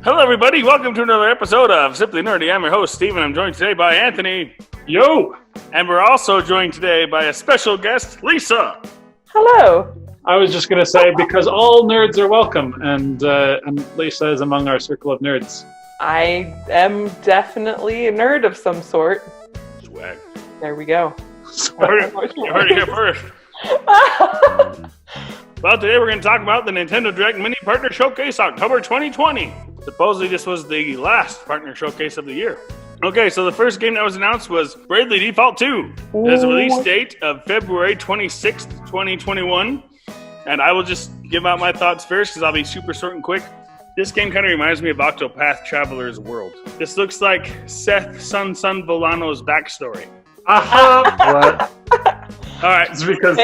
Hello, everybody. Welcome to another episode of Simply Nerdy. I'm your host, Steven. I'm joined today by Anthony. Yo! And we're also joined today by a special guest, Lisa. Hello. I was just going to say, because all nerds are welcome, and Lisa is among our circle of nerds. I am definitely a nerd of some sort. Swag. There we go. You heard it here first. Well, today we're going to talk about the Nintendo Direct Mini Partner Showcase October 2020. Supposedly this was the last partner showcase of the year. Okay, so the first game that was announced was Bravely Default 2. It has a release date of February 26th, 2021. And I will just give out my thoughts first because I'll be super short and quick. This game kind of reminds me of Octopath Traveler's World. This looks like Seth Sun Volano's backstory. What? All right. It's because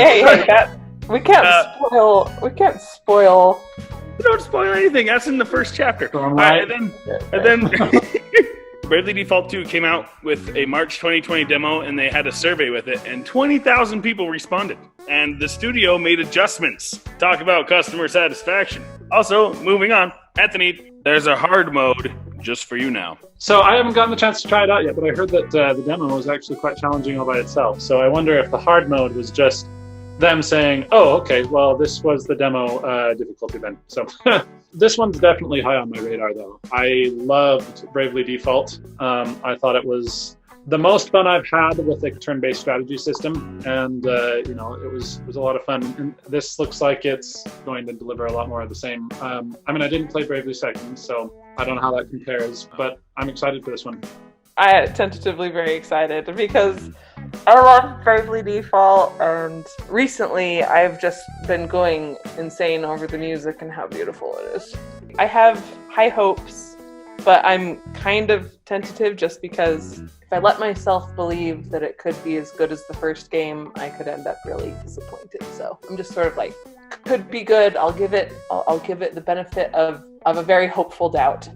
we can't spoil. You don't spoil anything. That's in the first chapter. All right, and then Bravely Default 2 came out with a March 2020 demo, and they had a survey with it, and 20,000 people responded. And the studio made adjustments. Talk about customer satisfaction. Also, moving on, Anthony, there's a hard mode just for you now. So I haven't gotten the chance to try it out yet, but I heard that the demo was actually quite challenging all by itself. So I wonder if the hard mode was just them saying, oh, okay, well, this was the demo difficulty then. So this one's definitely high on my radar, though. I loved Bravely Default. I thought it was the most fun I've had with a turn-based strategy system, and it was a lot of fun. And this looks like it's going to deliver a lot more of the same. I didn't play Bravely Second, so I don't know how that compares, but I'm excited for this one. I am tentatively very excited because I love Bravely Default, and recently I've just been going insane over the music and how beautiful it is. I have high hopes, but I'm kind of tentative just because if I let myself believe that it could be as good as the first game, I could end up really disappointed. So I'm just sort of like, could be good. I'll give it the benefit of a very hopeful doubt.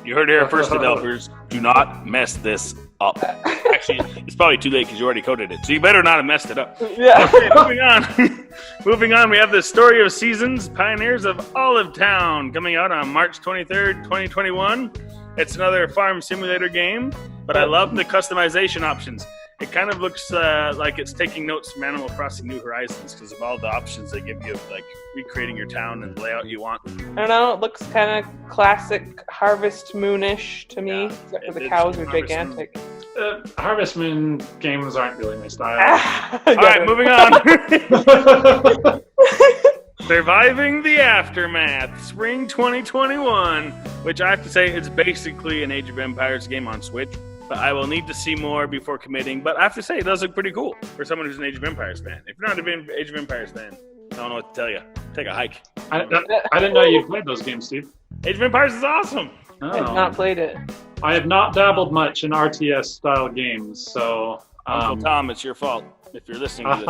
You heard it here first, developers. Do not mess this up. Actually, it's probably too late because you already coded it, so you better not have messed it up. Yeah. Okay, moving on. Moving on, we have the Story of Seasons, Pioneers of Olive Town, coming out on March 23rd, 2021. It's another farm simulator game, but I love the customization options. It kind of looks like it's taking notes from Animal Crossing New Horizons because of all the options they give you, like recreating your town and the layout you want. I don't know, it looks kind of classic Harvest Moon-ish to me, except for the cows are gigantic. Harvest Moon games aren't really my style. All right, moving on. Surviving the Aftermath, Spring 2021, which I have to say is basically an Age of Empires game on Switch. But I will need to see more before committing. But I have to say, it does look pretty cool for someone who's an Age of Empires fan. If you're not an Age of Empires fan, I don't know what to tell you. Take a hike. I didn't know you played those games, Steve. Age of Empires is awesome. I have not played it. I have not dabbled much in RTS-style games, so... Uncle Tom, it's your fault if you're listening to this.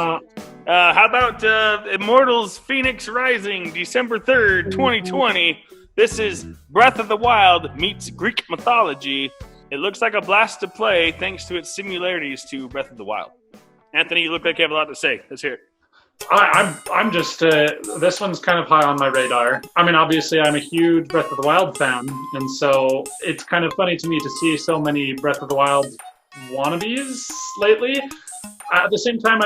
How about Immortals Phoenix Rising, December 3rd, 2020. This is Breath of the Wild meets Greek mythology. It looks like a blast to play thanks to its similarities to Breath of the Wild. Anthony, you look like you have a lot to say. Let's hear it. I'm just, this one's kind of high on my radar. Obviously I'm a huge Breath of the Wild fan, and so it's kind of funny to me to see so many Breath of the Wild wannabes lately. At the same time,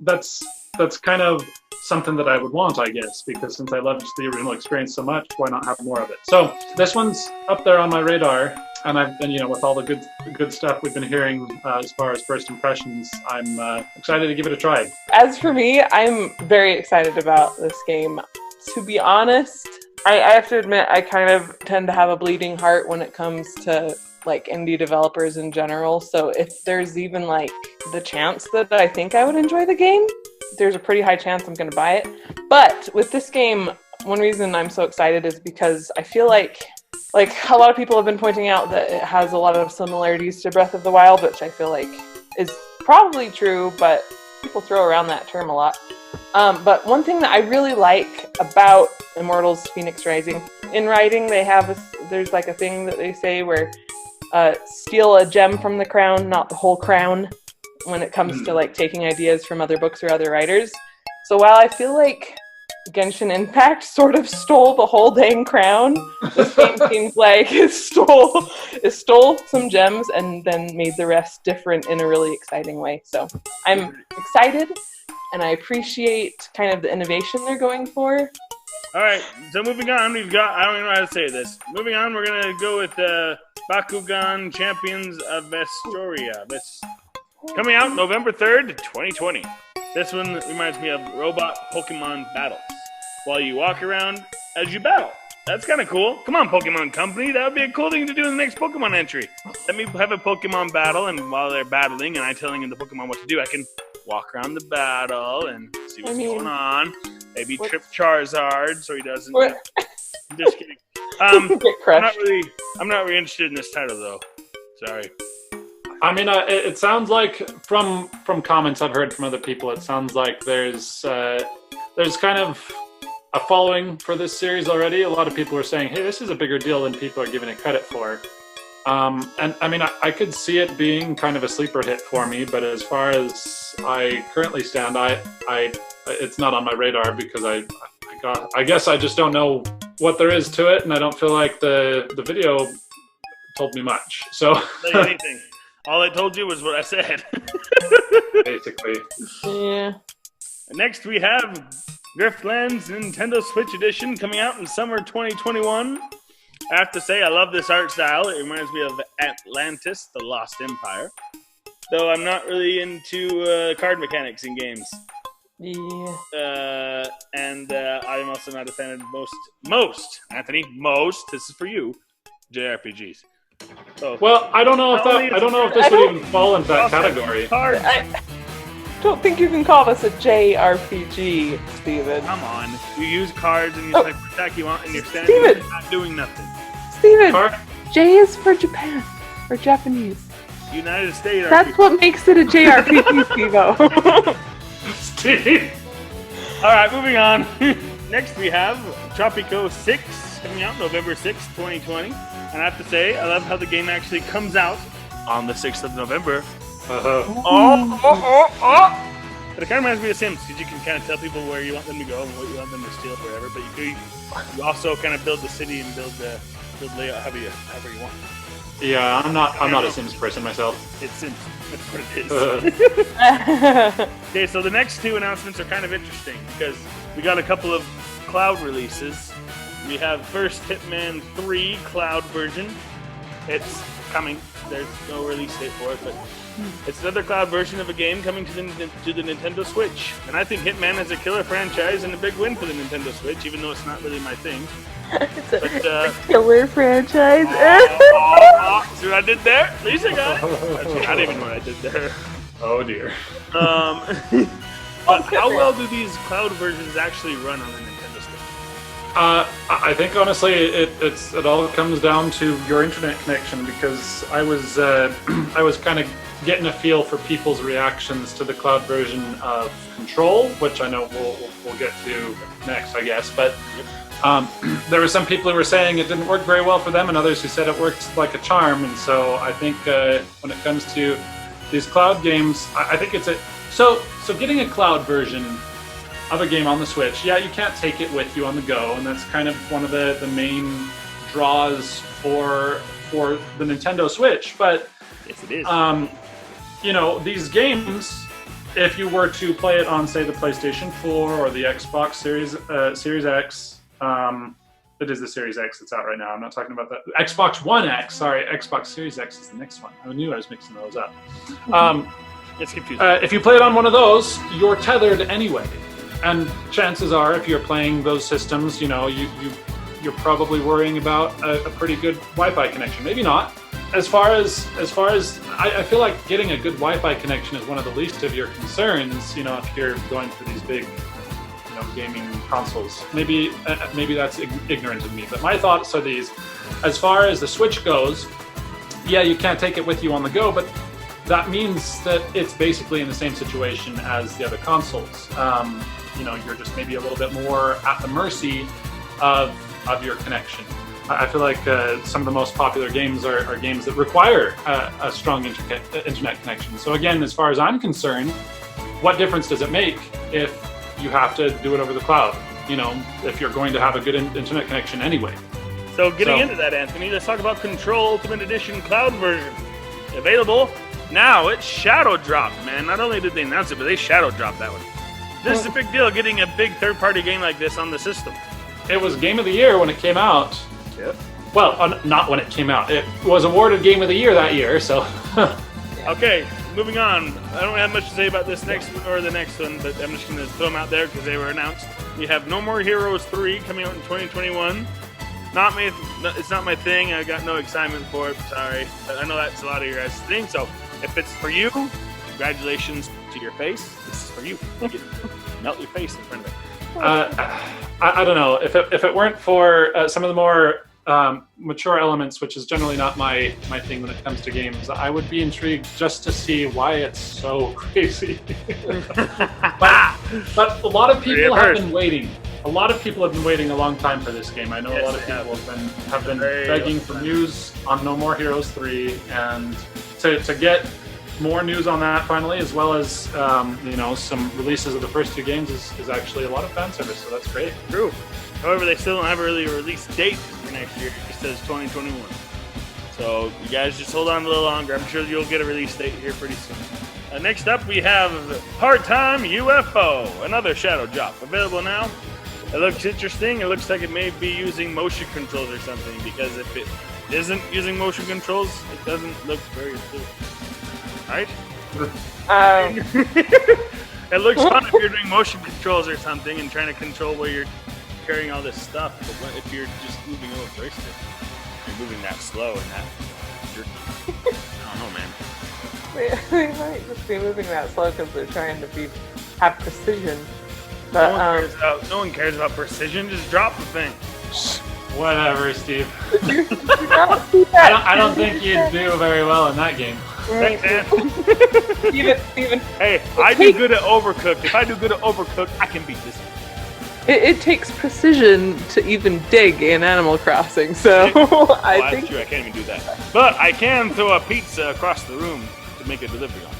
that's kind of something that I would want, I guess, because since I loved the original experience so much, why not have more of it? So this one's up there on my radar, and I've been, with all the good stuff we've been hearing as far as first impressions, I'm excited to give it a try. As for me, I'm very excited about this game. To be honest, I have to admit, I kind of tend to have a bleeding heart when it comes to indie developers in general. So if there's even the chance that I think I would enjoy the game, there's a pretty high chance I'm going to buy it. But with this game, one reason I'm so excited is because I feel like a lot of people have been pointing out that it has a lot of similarities to Breath of the Wild, which I feel like is probably true, but people throw around that term a lot. But one thing that I really like about Immortals Phoenix Rising, in writing there's a thing that they say where steal a gem from the crown, not the whole crown, when it comes to taking ideas from other books or other writers. So while I feel like Genshin Impact sort of stole the whole dang crown. This game seems like it stole some gems and then made the rest different in a really exciting way. So I'm excited, and I appreciate kind of the innovation they're going for. All right, so moving on, we've got, I don't even know how to say this. Moving on, we're going to go with Bakugan Champions of Astoria. That's coming out November 3rd, 2020. This one reminds me of robot Pokemon battles, while you walk around as you battle. That's kind of cool. Come on, Pokemon Company. That would be a cool thing to do in the next Pokemon entry. Let me have a Pokemon battle, and while they're battling and I'm telling the Pokemon what to do, I can walk around the battle and see what's going on. Maybe trip Charizard so he doesn't. I'm just kidding. I'm not really interested in this title though. Sorry. I mean, it sounds like from comments I've heard from other people, it sounds like there's kind of a following for this series already. A lot of people are saying, "Hey, this is a bigger deal than people are giving it credit for." And I mean, I could see it being kind of a sleeper hit for me, but as far as I currently stand, it's not on my radar because I guess I just don't know what there is to it, and I don't feel like the video told me much. So anything. All I told you was what I said. Basically. Yeah. Next we have Grifland's Nintendo Switch Edition coming out in summer 2021. I have to say, I love this art style. It reminds me of Atlantis, the Lost Empire. Though I'm not really into card mechanics in games. Yeah. And I'm also not a fan of most, Anthony, this is for you, JRPGs. So, well, I don't know if this would even fall into that category. I don't think you can call this a JRPG, Steven. Come on. You use cards and you type the attack you want and you're standing Steven! there not doing nothing. Steven! J is for Japan. Or Japanese. United States. That's what makes it a JRPG, Steve-o. Steve! Alright, moving on. Next we have Tropico VI coming out November 6th, 2020. And I have to say, I love how the game actually comes out on the 6th of November. But it kind of reminds me of Sims, because you can kind of tell people where you want them to go and what you want them to steal or whatever. But you also kind of build the city and build layout however you want. Yeah, I'm not a Sims person myself. It's Sims. That's what it is. Okay, so the next two announcements are kind of interesting because we got a couple of cloud releases. We have first Hitman 3 cloud version. It's coming. There's no release date for it, but it's another cloud version of a game coming to the Nintendo Switch. And I think Hitman is a killer franchise and a big win for the Nintendo Switch, even though it's not really my thing. It's a killer franchise. See what I did there? Lisa got it. I don't even know what I did there. Oh dear. But how well do these cloud versions actually run on the Nintendo Switch? I think honestly, it all comes down to your internet connection because I was kind of getting a feel for people's reactions to the cloud version of Control, which I know we'll get to next, I guess. But there were some people who were saying it didn't work very well for them, and others who said it works like a charm. And so I think when it comes to these cloud games, I think it's so getting a cloud version of a game on the Switch, yeah, you can't take it with you on the go, and that's kind of one of the main draws for the Nintendo Switch. But yes, it is. These games, if you were to play it on, say, the PlayStation 4 or the Xbox Series X, it is the Series X that's out right now. I'm not talking about that. Xbox One X, sorry, Xbox Series X is the next one. I knew I was mixing those up. It's confusing. If you play it on one of those, you're tethered anyway. And chances are, if you're playing those systems, you're probably worrying about a pretty good Wi-Fi connection. Maybe not. As far as I feel like getting a good Wi-Fi connection is one of the least of your concerns. If you're going for these big, gaming consoles. Maybe that's ignorant of me. But my thoughts are these: as far as the Switch goes, yeah, you can't take it with you on the go, but that means that it's basically in the same situation as the other consoles. You're just maybe a little bit more at the mercy of your connection. I feel like some of the most popular games are games that require a strong internet connection. So again, as far as I'm concerned, what difference does it make if you have to do it over the cloud. You know, if you're going to have a good internet connection anyway. So getting into that, Anthony, let's talk about Control Ultimate Edition Cloud version. Available now. It's shadow dropped, man. Not only did they announce it, but they shadow dropped that one. This is a big deal, getting a big third-party game like this on the system. It was Game of the Year when it came out. Yep. Well, not when it came out. It was awarded Game of the Year that year, so... Okay, moving on. I don't have much to say about this next one or the next one, but I'm just going to throw them out there because they were announced. We have No More Heroes 3 coming out in 2021. It's not my thing. I got no excitement for it. Sorry. But I know that's a lot of your guys' thing. So if it's for you, congratulations to your face. This is for you. Melt your face in front of it. I don't know. If it weren't for some of the more mature elements, which is generally not my thing when it comes to games, I would be intrigued just to see why it's so crazy. but a lot of people have been waiting. A lot of people have been waiting a long time for this game. I know a lot of people have been begging for news on No More Heroes 3, and to get more news on that finally, as well as some releases of the first two games is actually a lot of fan service. So that's great. True. However, they still don't have a really release date for next year. It just says 2021. So you guys just hold on a little longer. I'm sure you'll get a release date here pretty soon. Next up, we have Time UFO, another shadow drop. Available now. It looks interesting. It looks like it may be using motion controls or something, because if it isn't using motion controls, it doesn't look very cool. Right? It looks fun if you're doing motion controls or something and trying to control where you're carrying all this stuff, but if you're just moving a little joystick, you're moving that slow and that jerky. I don't know, man. They might just be moving that slow because they're trying to have precision. But no one cares about precision. Just drop the thing. Whatever, Steve. Did you not see that? I don't think you'd do very well in that game. Thanks, man. Steven. Hey, I do good at Overcooked. If I do good at Overcooked, I can beat this. It takes precision to even dig in Animal Crossing, so I think... That's true. I can't even do that. But I can throw a pizza across the room to make a delivery on.